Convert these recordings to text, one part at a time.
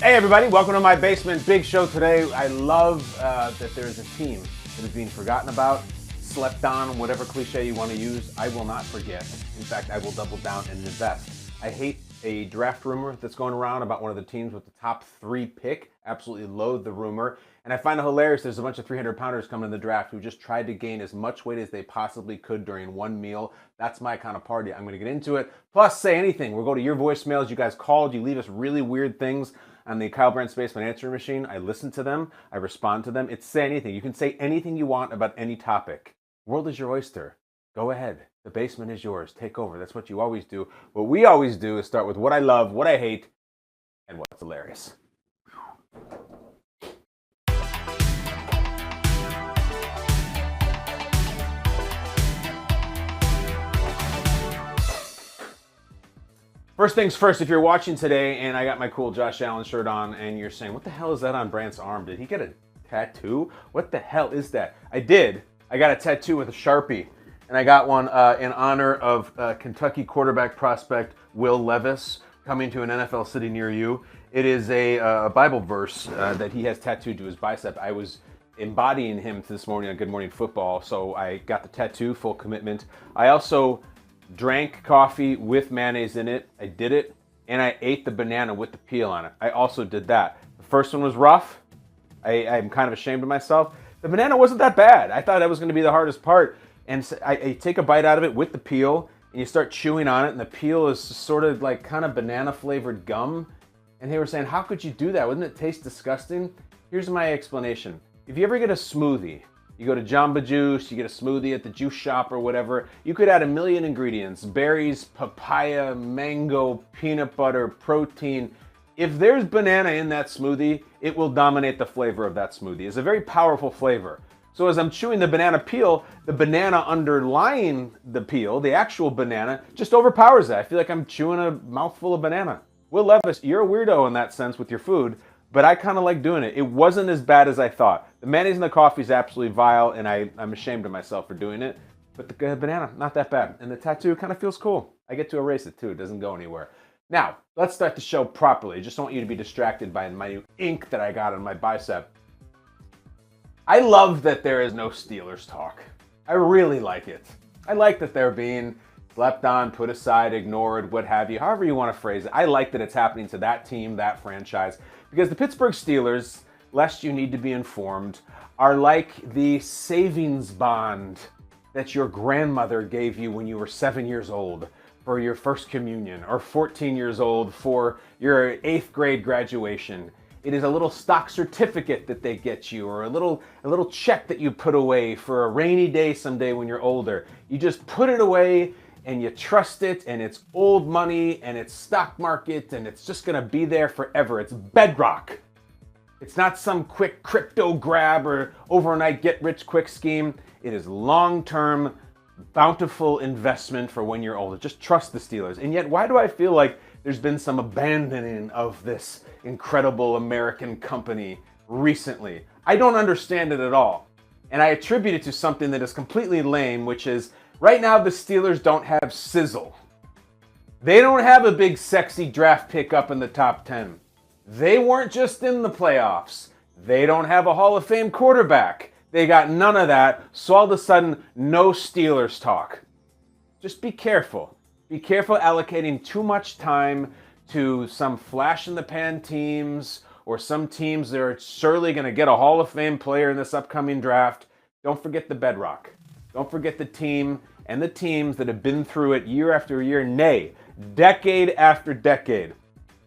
Hey everybody, welcome to my basement. Big show today. I love that there's a team that is being forgotten about, slept on, whatever cliche you want to use. I will not forget. In fact, I will double down and invest. I hate a draft rumor that's going around about one of the teams with the top 3 pick. Absolutely loathe the rumor. And I find it hilarious there's a bunch of 300-pounders coming in the draft who just tried to gain as much weight as they possibly could during one meal. That's my kind of party. I'm going to get into it. Plus, say anything. We'll go to your voicemails. You guys called. You leave us really weird things on the Kyle Brandt's Basement Answering Machine. I listen to them. I respond to them. It's say anything. You can say anything you want about any topic. World is your oyster. Go ahead. The basement is yours. Take over. That's what you always do. What we always do is start with what I love, what I hate, and what's hilarious. First things first, if you're watching today and I got my cool Josh Allen shirt on and you're saying, what the hell is that on Brandt's arm? Did he get a tattoo? What the hell is that? I did. I got a tattoo with a Sharpie. And I got one in honor of Kentucky quarterback prospect Will Levis coming to an NFL city near you. It is a Bible verse that he has tattooed to his bicep. I was embodying him this morning on Good Morning Football, so I got the tattoo, full commitment. I also drank coffee with mayonnaise in it. I did it, and I ate the banana with the peel on it. I also did that. The first one was rough. I'm kind of ashamed of myself. The banana wasn't that bad. I thought that was going to be the hardest part. And so I take a bite out of it with the peel, and you start chewing on it, and the peel is sort of like kind of banana-flavored gum. And they were saying, how could you do that? Wouldn't it taste disgusting? Here's my explanation. If you ever get a smoothie, you go to Jamba Juice, you get a smoothie at the juice shop or whatever, you could add 1 million ingredients, berries, papaya, mango, peanut butter, protein. If there's banana in that smoothie, it will dominate the flavor of that smoothie. It's a very powerful flavor. So as I'm chewing the banana peel, the banana underlying the peel, the actual banana, just overpowers it. I feel like I'm chewing a mouthful of banana. Will Levis, you're a weirdo in that sense with your food, but I kind of like doing it. It wasn't as bad as I thought. The mayonnaise in the coffee is absolutely vile, and I'm ashamed of myself for doing it. But the banana, not that bad. And the tattoo kind of feels cool. I get to erase it too. It doesn't go anywhere. Now, let's start the show properly. I just don't want you to be distracted by my new ink that I got on my bicep. I love that there is no Steelers talk. I really like it. I like that they're being slept on, put aside, ignored, what have you, however you want to phrase it. I like that it's happening to that team, that franchise, because the Pittsburgh Steelers, lest you need to be informed, are like the savings bond that your grandmother gave you when you were 7 years old for your first communion, or 14 years old for your 8th grade graduation. It is a little stock certificate that they get you, or a little check that you put away for a rainy day someday when you're older. You just put it away and you trust it, and it's old money and it's stock market, and it's just gonna be there forever. It's bedrock. It's not some quick crypto grab or overnight get rich quick scheme. It is long-term, bountiful investment for when you're older. Just trust the Steelers. And yet, why do I feel like there's been some abandoning of this incredible American company recently? I don't understand it at all. And I attribute it to something that is completely lame, which is right now the Steelers don't have sizzle. They don't have a big sexy draft pick up in the top 10. They weren't just in the playoffs. They don't have a Hall of Fame quarterback. They got none of that. So all of a sudden, no Steelers talk. Just be careful. Be careful allocating too much time to some flash-in-the-pan teams or some teams that are surely going to get a Hall of Fame player in this upcoming draft. Don't forget the bedrock. Don't forget the team and the teams that have been through it year after year, nay, decade after decade.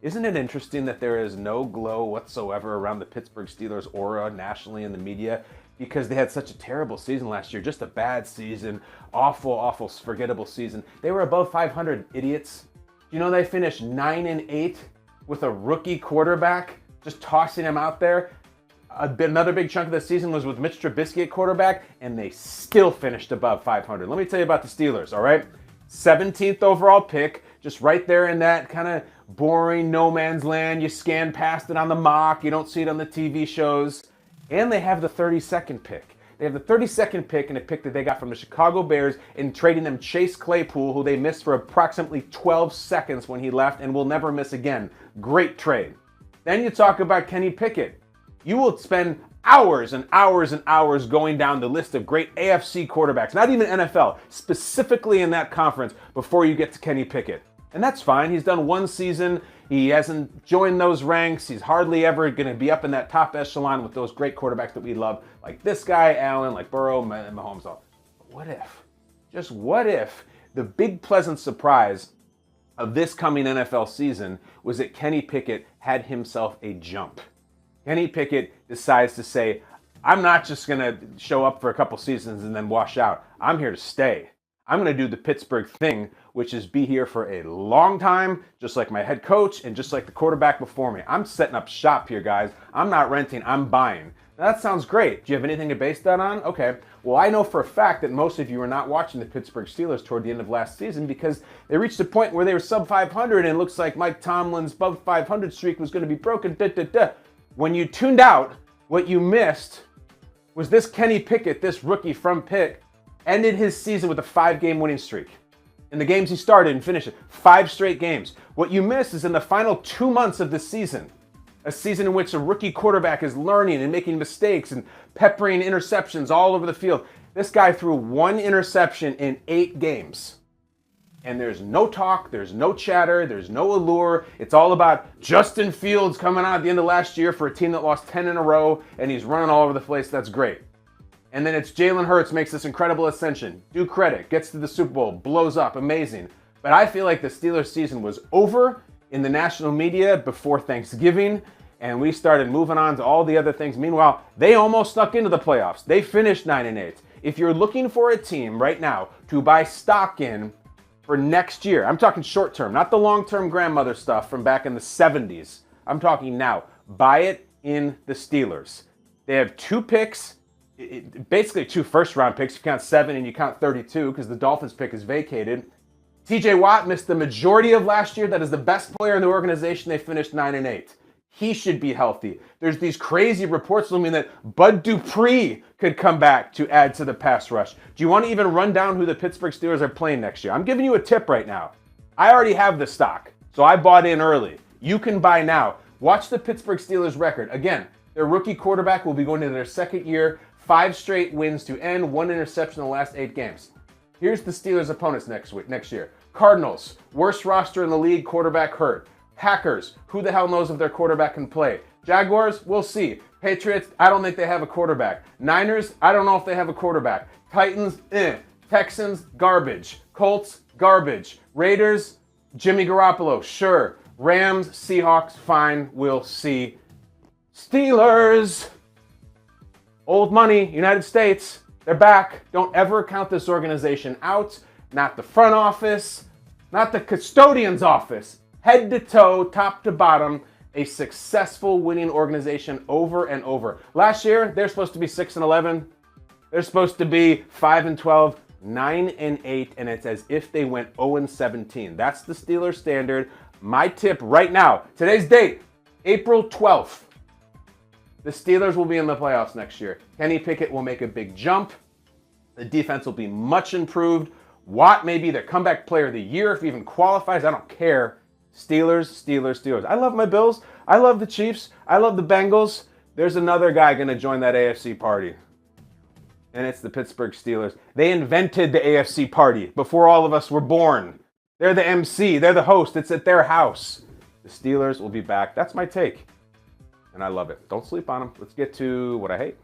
Isn't it interesting that there is no glow whatsoever around the Pittsburgh Steelers aura nationally in the media? Because they had such a terrible season last year, just a bad season, awful, forgettable season. They were above 500, idiots. You know they finished 9-8 with a rookie quarterback, just tossing him out there. Another big chunk of the season was with Mitch Trubisky at quarterback, and they still finished above 500. Let me tell you about the Steelers, all right? 17th overall pick, just right there in that kind of boring no man's land. You scan past it on the mock, you don't see it on the TV shows. And they have the 32nd pick. They have the 32nd pick and a pick that they got from the Chicago Bears in trading them Chase Claypool, who they missed for approximately 12 seconds when he left and will never miss again. Great trade. Then you talk about Kenny Pickett. You will spend hours and hours and hours going down the list of great AFC quarterbacks, not even NFL, specifically in that conference, before you get to Kenny Pickett. And that's fine. He's done one season. He hasn't joined those ranks. He's hardly ever going to be up in that top echelon with those great quarterbacks that we love, like this guy, Allen, like Burrow, and Mahomes. But what if, just what if, the big pleasant surprise of this coming NFL season was that Kenny Pickett had himself a jump. Kenny Pickett decides to say, I'm not just going to show up for a couple seasons and then wash out. I'm here to stay. I'm going to do the Pittsburgh thing, which is be here for a long time, just like my head coach and just like the quarterback before me. I'm setting up shop here, guys. I'm not renting, I'm buying. Now, that sounds great. Do you have anything to base that on? Okay. Well, I know for a fact that most of you were not watching the Pittsburgh Steelers toward the end of last season because they reached a point where they were sub 500 and it looks like Mike Tomlin's above 500 streak was going to be broken. When you tuned out, what you missed was this Kenny Pickett, this rookie from Pitt, ended his season with a 5-game winning streak. In the games he started and finished it, 5 straight games. What you missed is in the final 2 months of the season, a season in which a rookie quarterback is learning and making mistakes and peppering interceptions all over the field. This guy threw 1 interception in 8 games. And there's no talk, there's no chatter, there's no allure. It's all about Justin Fields coming out at the end of last year for a team that lost 10 in a row, and he's running all over the place. That's great. And then it's Jalen Hurts makes this incredible ascension. Due credit, gets to the Super Bowl, blows up, amazing. But I feel like the Steelers season was over in the national media before Thanksgiving, and we started moving on to all the other things. Meanwhile, they almost snuck into the playoffs. They finished 9-8. If you're looking for a team right now to buy stock in for next year, I'm talking short term, not the long-term grandmother stuff from back in the 70s. I'm talking now. Buy it in the Steelers. They have 2 picks. Basically 2 first-round picks. You count 7 and you count 32 because the Dolphins pick is vacated. TJ Watt missed the majority of last year. That is the best player in the organization. They finished 9-8. He should be healthy. There's these crazy reports looming that Bud Dupree could come back to add to the pass rush. Do you want to even run down who the Pittsburgh Steelers are playing next year? I'm giving you a tip right now. I already have the stock, so I bought in early. You can buy now. Watch the Pittsburgh Steelers record. Again, their rookie quarterback will be going into their second year. 5 straight wins to end, 1 interception in the last 8 games. Here's the Steelers' opponents next year. Cardinals, worst roster in the league, quarterback hurt. Packers, who the hell knows if their quarterback can play. Jaguars, we'll see. Patriots, I don't think they have a quarterback. Niners, I don't know if they have a quarterback. Titans, Texans, garbage. Colts, garbage. Raiders, Jimmy Garoppolo, sure. Rams, Seahawks, fine, we'll see. Steelers, old money, United States, they're back. Don't ever count this organization out. Not the front office, not the custodian's office. Head to toe, top to bottom, a successful winning organization over and over. Last year, they're supposed to be 6-11. They're supposed to be 5-12, 9-8, and it's as if they went 0-17. That's the Steelers standard. My tip right now, today's date, April 12th. The Steelers will be in the playoffs next year. Kenny Pickett will make a big jump. The defense will be much improved. Watt may be their comeback player of the year if he even qualifies. I don't care. Steelers, Steelers, Steelers. I love my Bills. I love the Chiefs. I love the Bengals. There's another guy going to join that AFC party. And it's the Pittsburgh Steelers. They invented the AFC party before all of us were born. They're the MC. They're the host. It's at their house. The Steelers will be back. That's my take. And I love it. Don't sleep on them. Let's get to what I hate.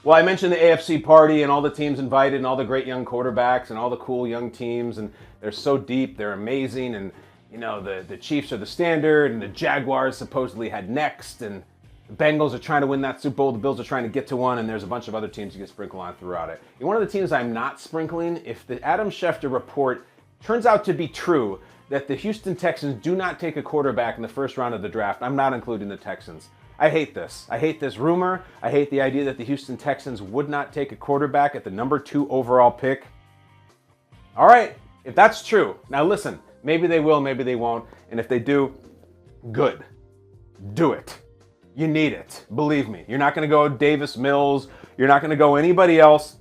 Well, I mentioned the AFC party and all the teams invited and all the great young quarterbacks and all the cool young teams, and they're so deep, they're amazing, and you know, the Chiefs are the standard, and the Jaguars supposedly had next, and the Bengals are trying to win that Super Bowl, the Bills are trying to get to one, and there's a bunch of other teams you can sprinkle on throughout it. And one of the teams I'm not sprinkling, if the Adam Schefter report turns out to be true, that the Houston Texans do not take a quarterback in the first round of the draft, I'm not including the Texans. I hate this. I hate this rumor. I hate the idea that the Houston Texans would not take a quarterback at the number 2 overall pick. All right, if that's true, now listen, maybe they will, maybe they won't, and if they do, good. Do it. You need it. Believe me. You're not going to go Davis Mills. You're not going to go anybody else,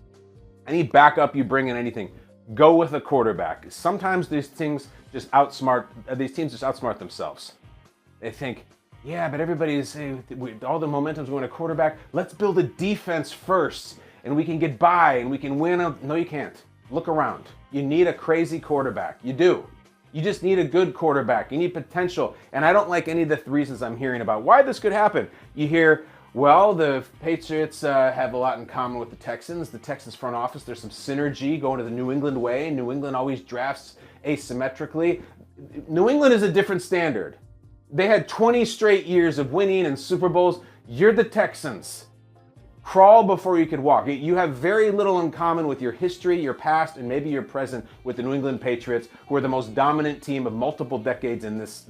any backup you bring in, anything. Go with a quarterback. Sometimes these teams just outsmart themselves. They think, yeah, but everybody's all the momentum's going to quarterback. Let's build a defense first, and we can get by, and we can win. No, you can't. Look around. You need a crazy quarterback. You do. You just need a good quarterback. You need potential. And I don't like any of the reasons I'm hearing about why this could happen. You hear, well, the Patriots have a lot in common with the Texans. The Texans front office, there's some synergy going to the New England way. New England always drafts asymmetrically. New England is a different standard. They had 20 straight years of winning and Super Bowls. You're the Texans. Crawl before you could walk. You have very little in common with your history, your past, and maybe your present with the New England Patriots, who are the most dominant team of multiple decades in this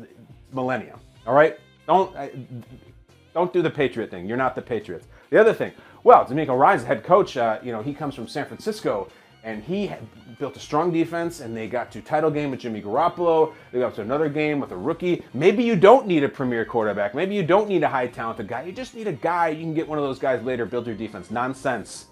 millennium. All right? Don't do the Patriot thing. You're not the Patriots. The other thing, well, Dominion Ryan's head coach, he comes from San Francisco, and he had built a strong defense, and they got to title game with Jimmy Garoppolo. They got to another game with a rookie. Maybe you don't need a premier quarterback. Maybe you don't need a high talented guy. You just need a guy. You can get one of those guys later, build your defense. Nonsense.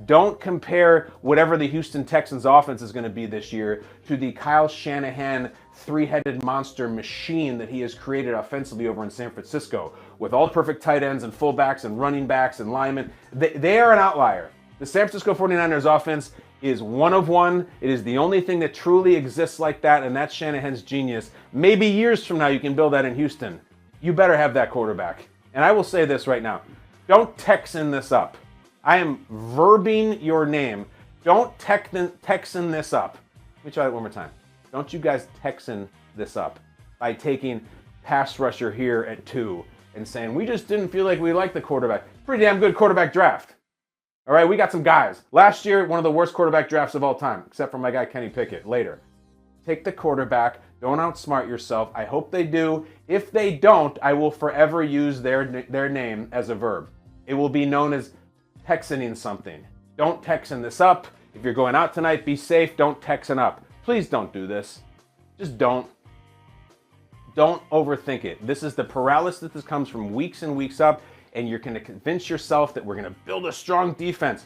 Don't compare whatever the Houston Texans offense is going to be this year to the Kyle Shanahan three-headed monster machine that he has created offensively over in San Francisco with all the perfect tight ends and fullbacks and running backs and linemen. They are an outlier. The San Francisco 49ers offense is one of one. It is the only thing that truly exists like that, and that's Shanahan's genius. Maybe years from now you can build that in Houston. You better have that quarterback. And I will say this right now. Don't Texan this up. I am verbing your name. Don't Texan this up. Let me try that one more time. Don't you guys Texan this up by taking pass rusher here at 2 and saying, we just didn't feel like we liked the quarterback. Pretty damn good quarterback draft. All right, we got some guys. Last year, one of the worst quarterback drafts of all time, except for my guy Kenny Pickett later. Take the quarterback. Don't outsmart yourself. I hope they do. If they don't, I will forever use their name as a verb. It will be known as Texaning something. Don't Texan this up. If you're going out tonight, be safe. Don't Texan up. Please don't do this. Just don't. Don't overthink it. This is the paralysis that comes from weeks and weeks up, and you're going to convince yourself that we're going to build a strong defense.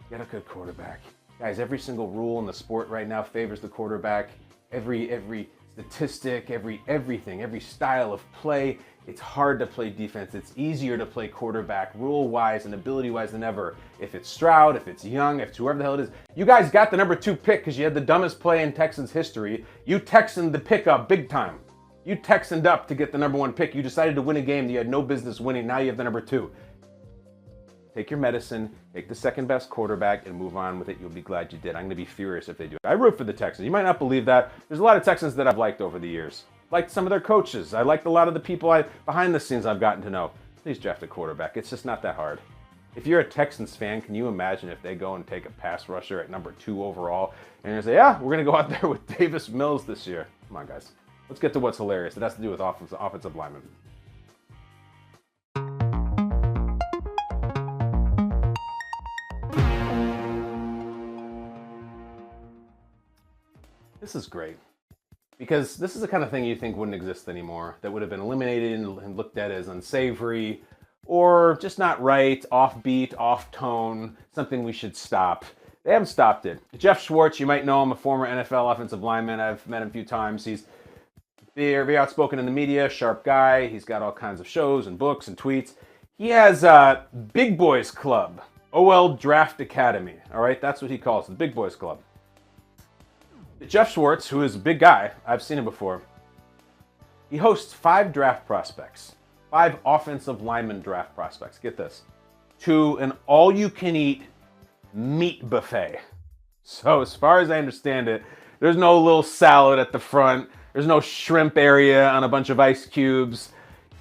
Get a good quarterback. Guys, every single rule in the sport right now favors the quarterback. Every statistic, everything, every style of play. It's hard to play defense. It's easier to play quarterback rule-wise and ability-wise than ever. If it's Stroud, if it's Young, if it's whoever the hell it is. You guys got the number 2 pick because you had the dumbest play in Texans history. You Texaned the pick up big time. You Texaned up to get the number 1 pick. You decided to win a game that you had no business winning. Now you have the number 2. Take your medicine, take the second best quarterback, and move on with it. You'll be glad you did. I'm going to be furious if they do it. I root for the Texans. You might not believe that. There's a lot of Texans that I've liked over the years. Liked some of their coaches. I liked a lot of the people behind the scenes I've gotten to know. Please draft a quarterback. It's just not that hard. If you're a Texans fan, can you imagine if they go and take a pass rusher at number 2 overall and you say, yeah, we're going to go out there with Davis Mills this year. Come on, guys. Let's get to what's hilarious. It has to do with offensive linemen. This is great because this is the kind of thing you think wouldn't exist anymore, that would have been eliminated and looked at as unsavory or just not right, offbeat, off tone, something we should stop. They haven't stopped it. Jeff Schwartz, you might know him, a former NFL offensive lineman. I've met him a few times. He's very outspoken in the media, sharp guy. He's got all kinds of shows and books and tweets. He has a Big Boys Club, OL Draft Academy. All right, that's what he calls it, the Big Boys Club. Jeff Schwartz, who is a big guy, I've seen him before, he hosts 5 draft prospects, 5 offensive lineman draft prospects, get this, to an all-you-can-eat meat buffet. So as far as I understand it, there's no little salad at the front, there's no shrimp area on a bunch of ice cubes,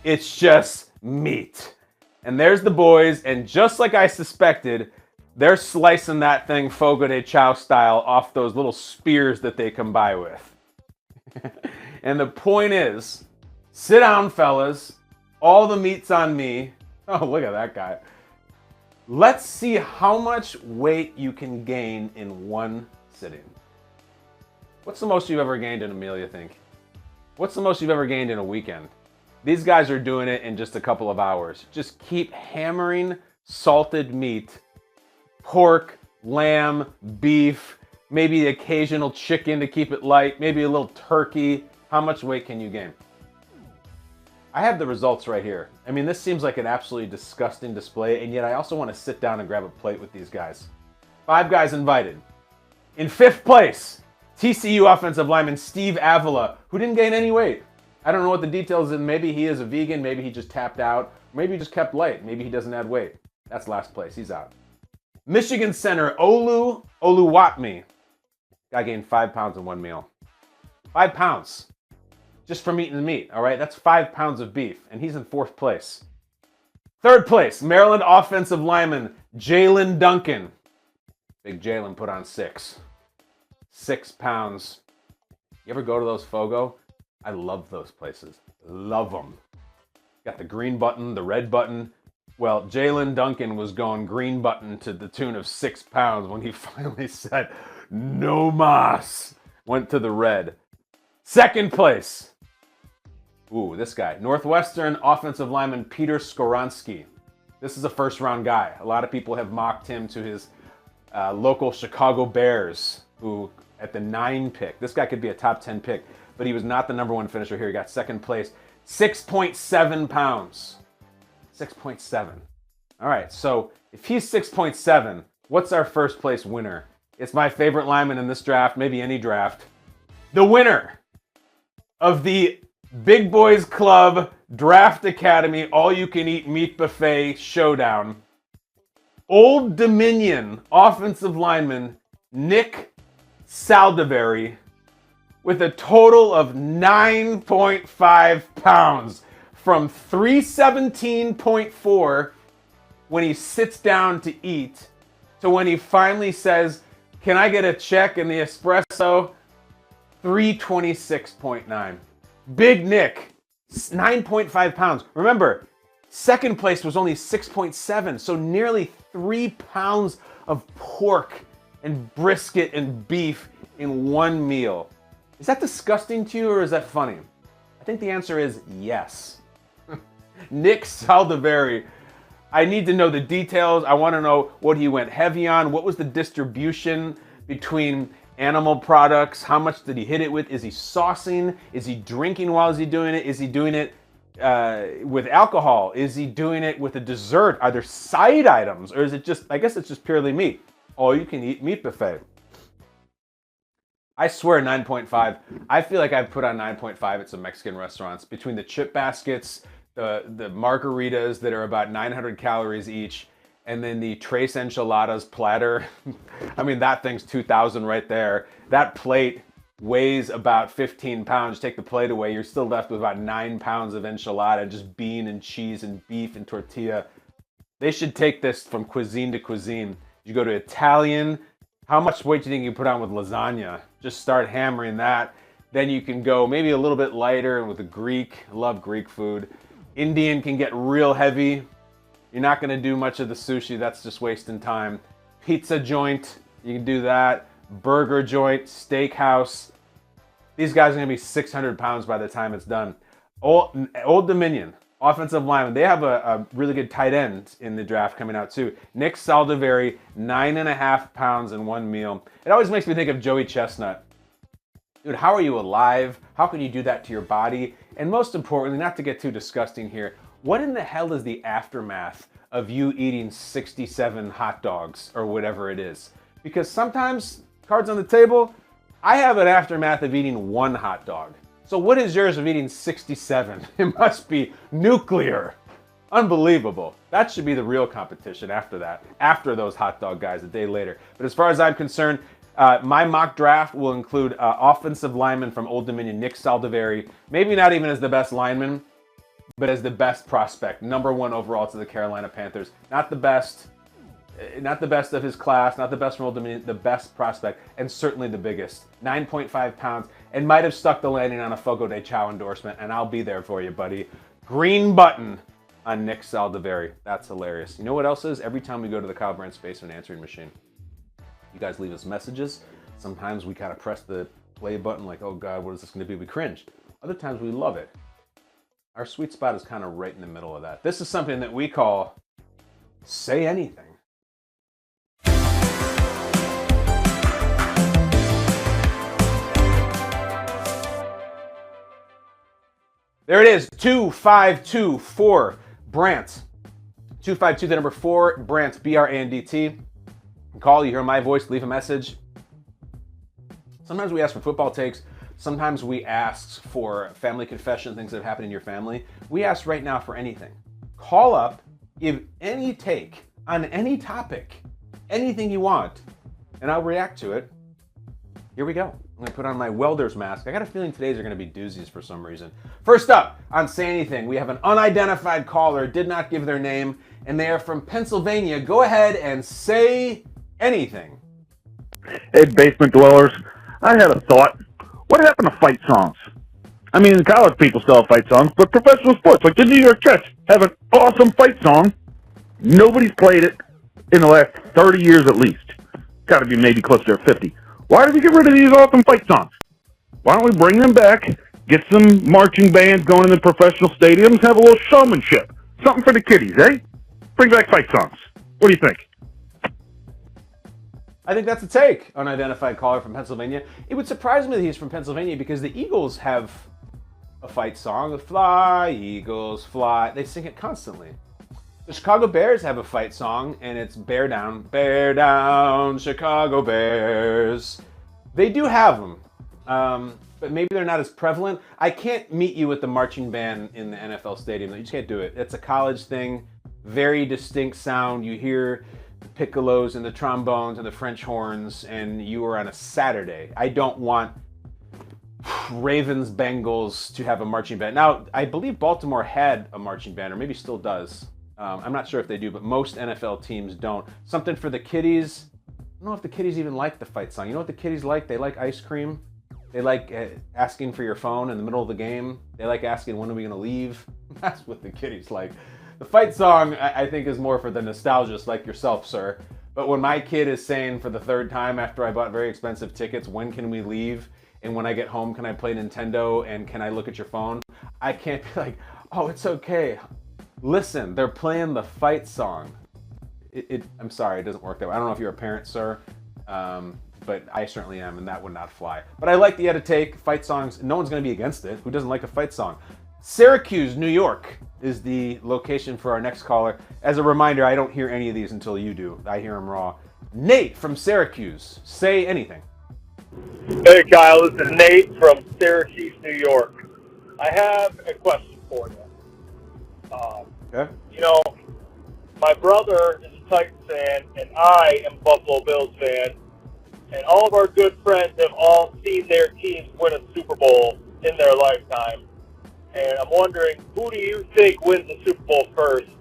it's just meat. And there's the boys, and just like I suspected, they're slicing that thing Fogo de Chao style off those little spears that they come by with. And the point is, sit down, fellas. All the meat's on me. Oh, look at that guy. Let's see how much weight you can gain in one sitting. What's the most you've ever gained in a meal, you think? What's the most you've ever gained in a weekend? These guys are doing it in just a couple of hours. Just keep hammering salted meat, pork, lamb, beef, maybe the occasional chicken to keep it light, maybe a little turkey. How much weight can you gain? I have the results right here. I mean, this seems like an absolutely disgusting display, and yet I also want to sit down and grab a plate with these guys. 5 guys invited. In 5th place, TCU offensive lineman Steve Avila, who didn't gain any weight. I don't know what the details is. Maybe he is a vegan. Maybe he just tapped out. Maybe he just kept light. Maybe he doesn't add weight. That's last place. He's out. Michigan center Olu Oluwatmi. Guy gained 5 pounds in one meal. 5 pounds. Just from eating the meat, all right? That's 5 pounds of beef, and he's in 4th place. 3rd place, Maryland offensive lineman Jalen Duncan. Big Jalen put on 6. 6 pounds. You ever go to those Fogo? I love those places. Love them. Got the green button, the red button. Well, Jalen Duncan was going green button to the tune of 6 pounds when he finally said, no mas. Went to the red. 2nd place. Ooh, this guy. Northwestern offensive lineman Peter Skoronski. This is a first-round guy. A lot of people have mocked him to his local Chicago Bears, who at the 9 pick. This guy could be a top 10 pick, but he was not the number 1 finisher here. He got 2nd place. 6.7 pounds. 6.7. All right, so if he's 6.7, what's our first place winner? It's my favorite lineman in this draft, maybe any draft. The winner of the Big Boys Club Draft Academy All-You-Can-Eat Meat Buffet Showdown. Old Dominion offensive lineman Nick Saldivery with a total of 9.5 pounds from 317.4 when he sits down to eat to when he finally says, can I get a check in the espresso? 326.9. Big Nick, 9.5 pounds. Remember, 2nd place was only 6.7, so nearly 3 pounds of pork and brisket and beef in one meal. Is that disgusting to you or is that funny? I think the answer is yes. Nick Saldivery, I need to know the details. I want to know what he went heavy on. What was the distribution between animal products? How much did he hit it with? Is he saucing? Is he drinking while is he doing it? Is he doing it with alcohol? Is he doing it with a dessert? Are there side items? Or is it just, I guess it's just purely meat. All you can eat meat buffet. I swear 9.5. I feel like I've put on 9.5 at some Mexican restaurants. Between the chip baskets, the margaritas that are about 900 calories each, and then the tres enchiladas platter. I mean, that thing's 2,000 right there. That plate weighs about 15 pounds. Take the plate away, you're still left with about 9 pounds of enchilada, just bean and cheese and beef and tortilla. They should take this from cuisine to cuisine. You go to Italian, how much weight do you think you put on with lasagna? Just start hammering that. Then you can go maybe a little bit lighter with the Greek. I love Greek food. Indian can get real heavy. You're not gonna do much of the sushi, that's just wasting time. Pizza joint, you can do that. Burger joint, steakhouse. These guys are gonna be 600 pounds by the time it's done. Old Dominion, offensive lineman. They have a really good tight end in the draft coming out too. Nick Saldivery, 9.5 pounds in one meal. It always makes me think of Joey Chestnut. Dude, how are you alive? How can you do that to your body? And most importantly, not to get too disgusting here, what in the hell is the aftermath of you eating 67 hot dogs or whatever it is? Because sometimes, cards on the table, I have an aftermath of eating 1 hot dog. So what is yours of eating 67? It must be nuclear. Unbelievable. That should be the real competition after that, after those hot dog guys a day later. But as far as I'm concerned, my mock draft will include offensive lineman from Old Dominion, Nick Saldivery. Maybe not even as the best lineman, but as the best prospect. Number 1 overall to the Carolina Panthers. Not the best of his class, not the best from Old Dominion, the best prospect, and certainly the biggest. 9.5 pounds, and might have stuck the landing on a Fogo de Chao endorsement, and I'll be there for you, buddy. Green button on Nick Saldivery. That's hilarious. You know what else is? Every time we go to the Kyle Brandt Space and Answering Machine, you guys leave us messages. Sometimes we kind of press the play button like, oh God, what is this going to be? We cringe. Other times we love it. Our sweet spot is kind of right in the middle of that. This is something that we call say anything. There it is, 2524 Brandt. 252, the number 4, Brandt, B-R-A-N-D-T. Call, you hear my voice, leave a message. Sometimes we ask for football takes. Sometimes we ask for family confession, things that have happened in your family. We ask right now for anything. Call up, give any take on any topic, anything you want, and I'll react to it. Here we go. I'm gonna put on my welder's mask. I got a feeling today's are gonna be doozies for some reason. First up on Say Anything, we have an unidentified caller, did not give their name, and they are from Pennsylvania. Go ahead and say anything. Hey, basement dwellers. I had a thought. What happened to fight songs? I mean, college people still have fight songs, but professional sports, like the New York Jets, have an awesome fight song. Nobody's played it in the last 30 years at least. Got to be maybe closer to 50. Why did we get rid of these awesome fight songs? Why don't we bring them back, get some marching bands going in the professional stadiums, have a little showmanship. Something for the kiddies, eh? Bring back fight songs. What do you think? I think that's a take. Unidentified caller from Pennsylvania. It would surprise me that he's from Pennsylvania because the Eagles have a fight song. Fly, Eagles, fly. They sing it constantly. The Chicago Bears have a fight song, and it's Bear Down, Chicago Bears. They do have them, but maybe they're not as prevalent. I can't meet you with the marching band in the NFL stadium. You just can't do it. It's a college thing, very distinct sound. You hear the piccolos and the trombones and the French horns, and you are on a Saturday. I don't want Ravens, Bengals to have a marching band. Now, I believe Baltimore had a marching band, or maybe still does. I'm not sure if they do, but most NFL teams don't. Something for the kiddies. I don't know if the kiddies even like the fight song. You know what the kiddies like? They like ice cream. They like asking for your phone in the middle of the game. They like asking, when are we going to leave? That's what the kiddies like. The fight song, I think, is more for the nostalgists like yourself, sir. But when my kid is saying for the third time after I bought very expensive tickets, when can we leave? And when I get home, can I play Nintendo? And can I look at your phone? I can't be like, oh, it's okay. Listen, they're playing the fight song. I'm sorry, it doesn't work that way. I don't know if you're a parent, sir, but I certainly am, and that would not fly. But I like the edit take, fight songs. No one's going to be against it. Who doesn't like a fight song? Syracuse, New York is the location for our next caller. As a reminder, I don't hear any of these until you do. I hear them raw. Nate from Syracuse, say anything. Hey, Kyle, this is Nate from Syracuse, New York. I have a question for you. Okay. You know, my brother is a Titans fan, and I am a Buffalo Bills fan, and all of our good friends have all seen their teams win a Super Bowl in their lifetime. And I'm wondering, who do you think wins the Super Bowl first,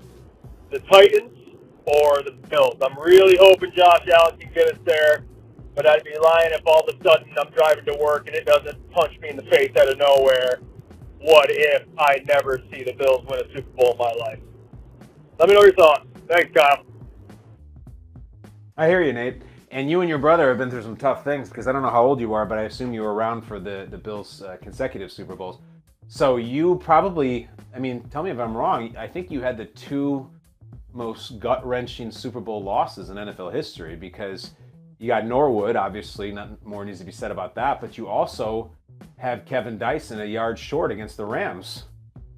the Titans or the Bills? I'm really hoping Josh Allen can get us there, but I'd be lying if all of a sudden I'm driving to work and it doesn't punch me in the face out of nowhere. What if I never see the Bills win a Super Bowl in my life? Let me know your thoughts. Thanks, Kyle. I hear you, Nate. And you and your brother have been through some tough things, because I don't know how old you are, but I assume you were around for the Bills' consecutive Super Bowls. So you probably, I mean, tell me if I'm wrong, I think you had the two most gut-wrenching Super Bowl losses in NFL history, because you got Norwood, obviously, nothing more needs to be said about that, but you also have Kevin Dyson a yard short against the Rams.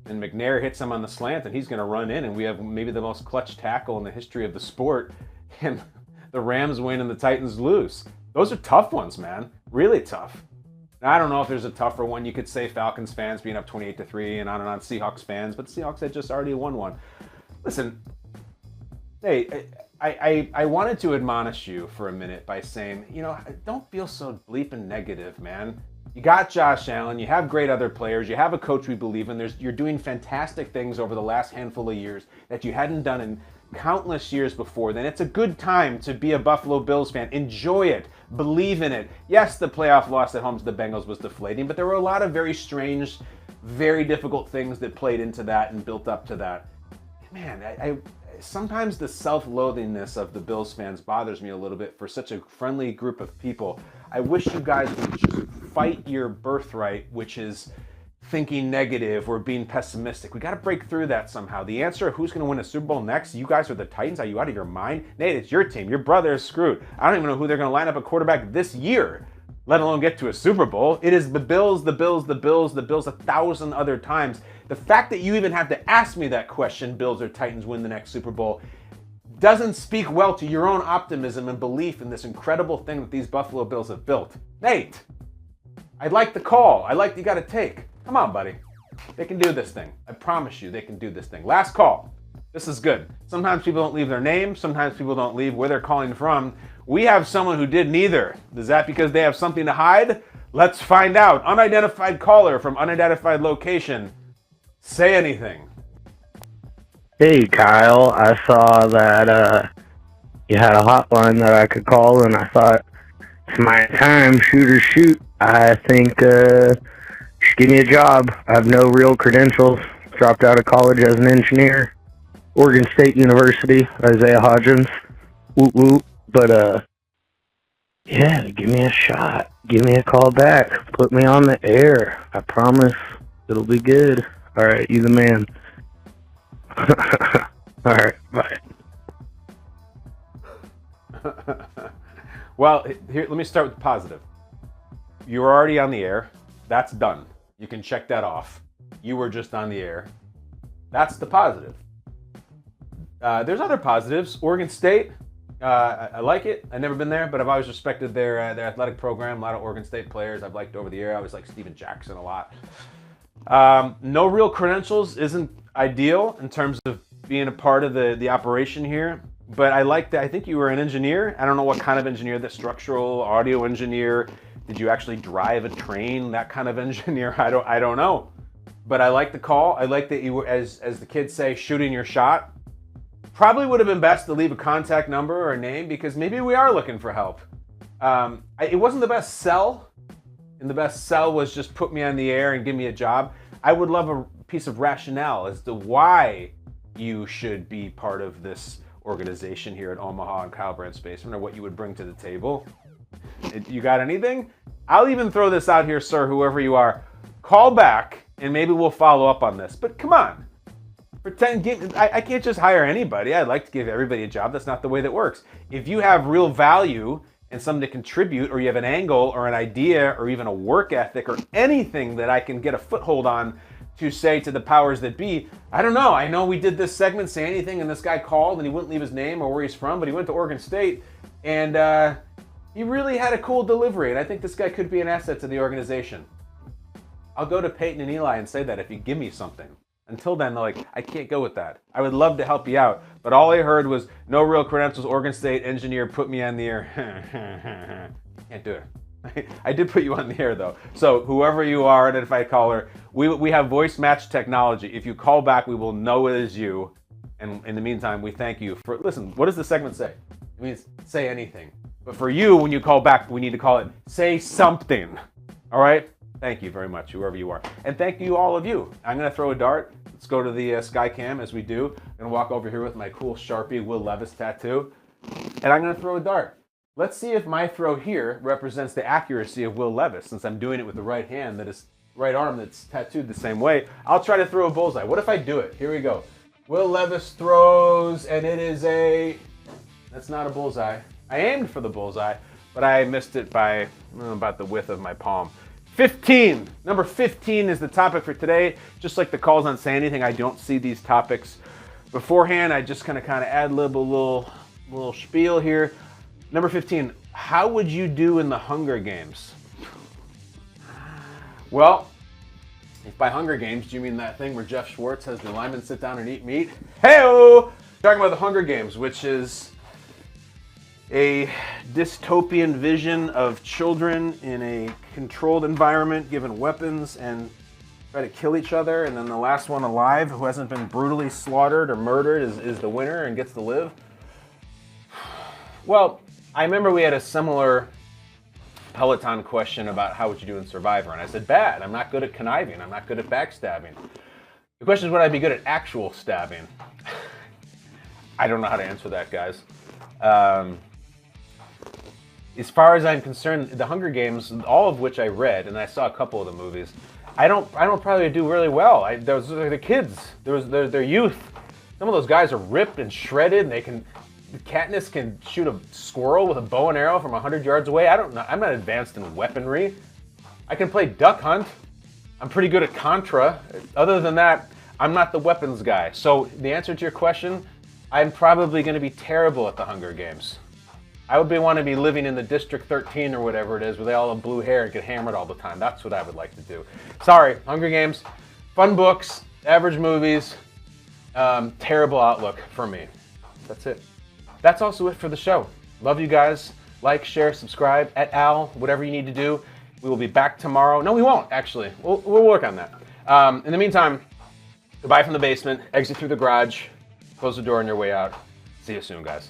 And McNair hits him on the slant, and he's going to run in, and we have maybe the most clutch tackle in the history of the sport, and the Rams win and the Titans lose. Those are tough ones, man. Really tough. Now, I don't know if there's a tougher one. You could say Falcons fans being up 28-3 and on Seahawks fans, but the Seahawks had just already won one. Listen, hey, I wanted to admonish you for a minute by saying, you know, don't feel so bleeping negative, man. You got Josh Allen, you have great other players, you have a coach we believe in, you're doing fantastic things over the last handful of years that you hadn't done in countless years before. Then it's a good time to be a Buffalo Bills fan. Enjoy it. Believe in it. Yes, the playoff loss at home to the Bengals was deflating, but there were a lot of very strange, very difficult things that played into that and built up to that. Man, I sometimes the self-loathingness of the Bills fans bothers me a little bit for such a friendly group of people. I wish you guys would just fight your birthright, which is thinking negative or being pessimistic. We got to break through that somehow. The answer, who's going to win a Super Bowl next? You guys are the Titans. Are you out of your mind? Nate, it's your team. Your brother is screwed. I don't even know who they're going to line up a quarterback this year, let alone get to a Super Bowl. It is the Bills, the Bills, the Bills, the Bills 1,000 other times. The fact that you even have to ask me that question, Bills or Titans win the next Super Bowl, doesn't speak well to your own optimism and belief in this incredible thing that these Buffalo Bills have built. Nate, I'd like the call. I like you got to take. Come on, buddy. They can do this thing. I promise you they can do this thing. Last call. This is good. Sometimes people don't leave their name. Sometimes people don't leave where they're calling from. We have someone who did neither. Is that because they have something to hide? Let's find out. Unidentified caller from unidentified location. Say anything. Hey, Kyle. I saw that you had a hotline that I could call, and I thought, it's my time, shoot or shoot. I think just give me a job. I have no real credentials. Dropped out of college as an engineer. Oregon State University, Isaiah Hodgins. Woot woot. But, yeah, give me a shot. Give me a call back. Put me on the air. I promise it'll be good. All right, you the man. All right, bye. Well, here, let me start with the positive. You were already on the air. That's done. You can check that off. You were just on the air. That's the positive. There's other positives. Oregon State, I like it. I've never been there, but I've always respected their athletic program. A lot of Oregon State players I've liked over the year. I always like Steven Jackson a lot. No real credentials isn't ideal in terms of being a part of the operation here. But I like that. I think you were an engineer. I don't know what kind of engineer, the structural, audio engineer. Did you actually drive a train? That kind of engineer? I don't know. But I like the call. I like that you were, as the kids say, shooting your shot. Probably would have been best to leave a contact number or a name because maybe we are looking for help. It wasn't the best sell. And the best sell was just put me on the air and give me a job. I would love a piece of rationale as to why you should be part of this organization here at Omaha and Kyle Brandt Spaceman, or what you would bring to the table. You got anything? I'll even throw this out here, sir, whoever you are. Call back and maybe we'll follow up on this. But come on. I can't just hire anybody. I'd like to give everybody a job. That's not the way that works. If you have real value and something to contribute, or you have an angle or an idea or even a work ethic or anything that I can get a foothold on to say to the powers that be, I don't know. I know we did this segment, Say Anything, and this guy called and he wouldn't leave his name or where he's from, but he went to Oregon State and he really had a cool delivery. And I think this guy could be an asset to the organization. I'll go to Peyton and Eli and say that if you give me something. Until then, they're like, I can't go with that. I would love to help you out. But all I heard was, no real credentials, Oregon State engineer, put me on the air. Can't do it. I did put you on the air, though. So whoever you are, identified caller, we have voice match technology. If you call back, we will know it is you. And in the meantime, we thank you for, listen, what does the segment say? It means say anything. But for you, when you call back, we need to call it say something. All right? Thank you very much, whoever you are. And thank you, all of you. I'm going to throw a dart. Let's go to the Skycam as we do. I'm going to walk over here with my cool Sharpie Will Levis tattoo. And I'm going to throw a dart. Let's see if my throw here represents the accuracy of Will Levis, since I'm doing it with the right hand, that is right arm that's tattooed the same way. I'll try to throw a bullseye. What if I do it? Here we go. Will Levis throws, and it is that's not a bullseye. I aimed for the bullseye, but I missed it by about the width of my palm. 15. Number 15 is the topic for today. Just like the calls on Say Anything, I don't see these topics beforehand. I just kind of ad-lib a little spiel here. Number 15, how would you do in the Hunger Games? Well, if by Hunger Games, do you mean that thing where Jeff Schwartz has the linemen sit down and eat meat? Hey-o! Talking about the Hunger Games, which is a dystopian vision of children in a controlled environment, given weapons, and try to kill each other, and then the last one alive, who hasn't been brutally slaughtered or murdered, is the winner and gets to live. Well, I remember we had a similar Peloton question about how would you do in Survivor, and I said, bad. I'm not good at conniving. I'm not good at backstabbing. The question is, would I be good at actual stabbing? I don't know how to answer that, guys. As far as I'm concerned, the Hunger Games, all of which I read, and I saw a couple of the movies, I don't probably do really well. Those are the kids. They're youth. Some of those guys are ripped and shredded, and they can. Katniss can shoot a squirrel with a bow and arrow from 100 yards away. I don't know. I'm not advanced in weaponry. I can play duck hunt. I'm pretty good at Contra. Other than that, I'm not the weapons guy. So the answer to your question, I'm probably going to be terrible at the Hunger Games. I would want to be living in the District 13 or whatever it is, where they all have blue hair and get hammered all the time. That's what I would like to do. Sorry, Hunger Games, fun books, average movies, terrible outlook for me. That's it. That's also it for the show. Love you guys. Like, share, subscribe, whatever you need to do. We will be back tomorrow. No, we won't, actually. We'll work on that. In the meantime, goodbye from the basement, exit through the garage, close the door on your way out. See you soon, guys.